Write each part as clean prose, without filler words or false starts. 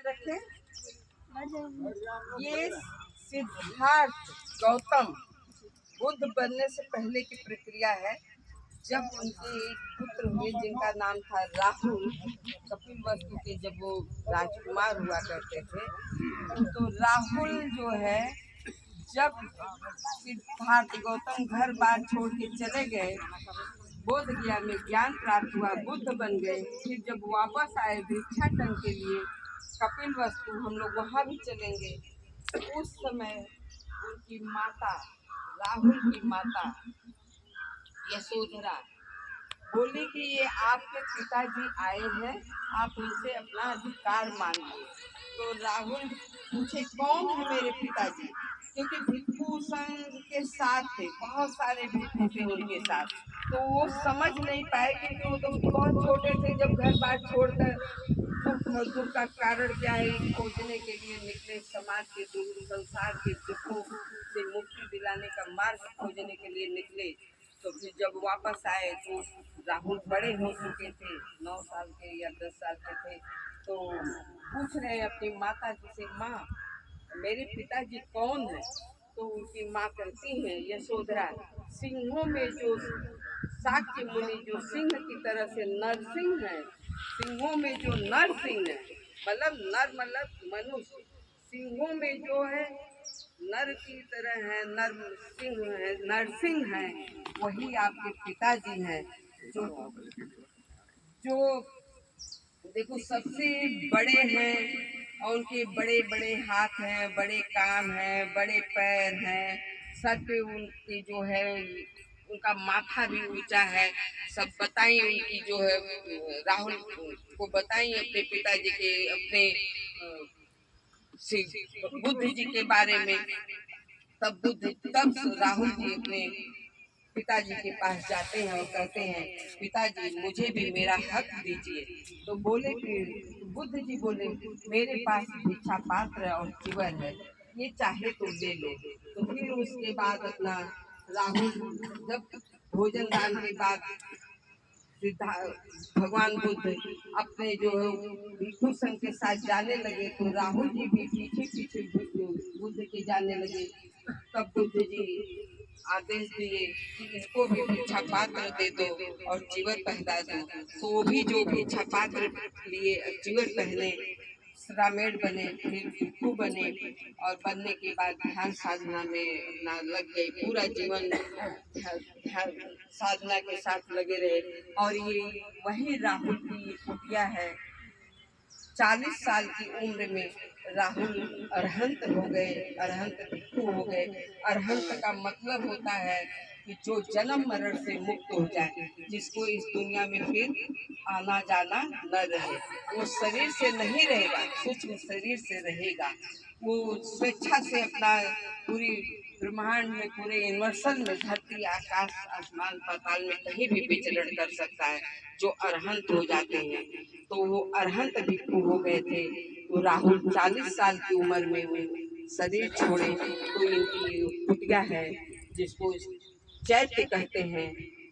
रखें। ये सिद्धार्थ गौतम बुद्ध बनने से पहले की प्रक्रिया है। जब उनके एक पुत्र हुए जिनका नाम था राहुल, कपिलवस्तु के जब वो राजकुमार हुआ करते थे, तो राहुल जो है जब सिद्धार्थ गौतम घर बार छोड़ के चले गए, बोध गया में ज्ञान प्राप्त हुआ, बुद्ध बन गए। फिर जब वापस आए भिक्षाटन के लिए कपिलवस्तु, हम लोग वहाँ भी चलेंगे। उस समय उनकी माता, राहुल की माता यशोधरा बोली कि ये आपके पिताजी आए हैं, आप उनसे अपना अधिकार मांगिए। तो राहुल पूछे कौन है मेरे पिताजी, क्योंकि भिक्षु संघ के साथ थे, बहुत सारे भिक्षु थे उनके साथ, तो वो समझ नहीं पाए क्योंकि वो तो बहुत छोटे थे जब घर बार छोड़कर दुख का कारण क्या है खोजने के लिए निकले, समाज के दुख, संसार के दुखों से मुक्ति दिलाने का मार्ग खोजने के लिए निकले। तो फिर जब वापस आए तो राहुल बड़े हो चुके थे, 9 साल के या 10 साल के थे। तो पूछ रहे अपनी माता जी से, माँ मेरे पिताजी कौन है? तो उनकी माँ कहती है यशोधरा, सिंहों में जो शाक्य मुनि जो सिंह की तरह से नरसिंह है, सिंहों में जो नरसिंह है, मतलब मनुष्य, सिंहों में जो है नर की तरह है, नरसिंह है, वही आपके पिताजी हैं। जो देखो सबसे बड़े हैं और उनके बड़े बड़े हाथ हैं, बड़े कान हैं, बड़े पैर हैं, सर पे उनके जो है उनका माथा भी ऊंचा है। सब बताइए उनकी जो है, राहुल को बताइए अपने पिताजी के, अपने बुद्ध जी के बारे में। तब राहुल जी अपने पिताजी के पास जाते हैं और कहते हैं पिताजी मुझे भी मेरा हक दीजिए। तो बोले फिर बुद्ध जी बोले मेरे पास भिक्षा पात्र और चिवर है, ये चाहे तो ले लो। तो फिर उसके बाद अपना राहुल जब भोजन दान के बाद भगवान बुद्ध अपने जो भिक्षु संघ के साथ जाने लगे, तो राहुल जी भी पीछे पीछे बुद्ध के जाने लगे। तब बुद्ध जी आदेश दिए कि इसको भी भिक्षा पात्र दे दो और चिवर पहना दो। तो वो भी जो भिक्षा पात्र लिए चिवर पहने, रामेण बने, फिर भिक्षु बने और बनने के बाद ध्यान साधना में अपना लग गए, पूरा जीवन ध्यान साधना के साथ लगे रहे। और ये वही राहुल की कुटिया है। 40 साल की उम्र में राहुल अरहंत हो गए, अरहंत भिक्षु हो गए। अरहंत का मतलब होता है कि जो जन्म मरण से मुक्त हो जाए, जिसको इस दुनिया में फिर आना जाना न रहे, वो शरीर से नहीं रहेगा, सूक्ष्म शरीर से रहेगा। वो स्वेच्छा से अपना पूरी ब्रह्मांड में, पूरे यूनिवर्सल में, धरती आकाश आसमान पाताल में कहीं भी विचरण कर सकता है जो अरहंत हो जाते हैं। तो वो अरहंत भिक्षु हो गए थे। तो राहुल 40 साल की उम्र में वो शरीर छोड़े। तो इनकी कुटिया है जिसको चैत्य कहते हैं,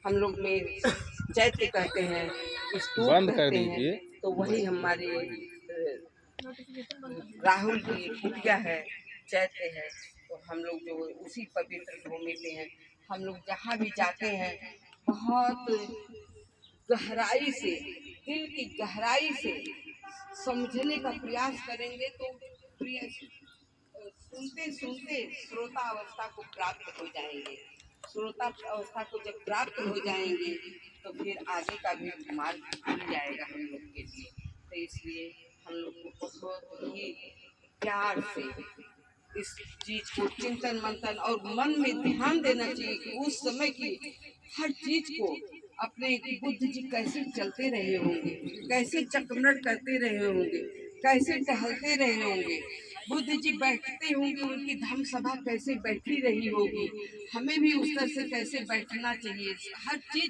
हम लोग में चैत्य कहते हैं, स्तूप कहते हैं। तो वही हमारे राहुल की कुटिया है, चैत्य है। तो हम लोग जो उसी पवित्र भूमि पे हैं, हम लोग जहाँ भी जाते हैं बहुत गहराई से, दिल की गहराई से समझने का प्रयास करेंगे तो सुनते सुनते श्रोता अवस्था को प्राप्त हो जाएंगे। श्रोता अवस्था को जब प्राप्त हो जाएंगे तो फिर आगे का भी मार्ग खुल जाएगा हम लोग के लिए। तो इसलिए हम लोग को बहुत ही प्यार से इस चीज को चिंतन मंथन और मन में ध्यान देना चाहिए कि उस समय की हर चीज को अपने बुद्ध जी कैसे चलते रहे होंगे, कैसे चक्रमण करते रहे होंगे, कैसे टहलते रहे होंगे, बुद्ध जी बैठते होंगे, उनकी धम्म सभा कैसे बैठी रही होगी, हमें भी उस तरह से कैसे बैठना चाहिए। हर चीज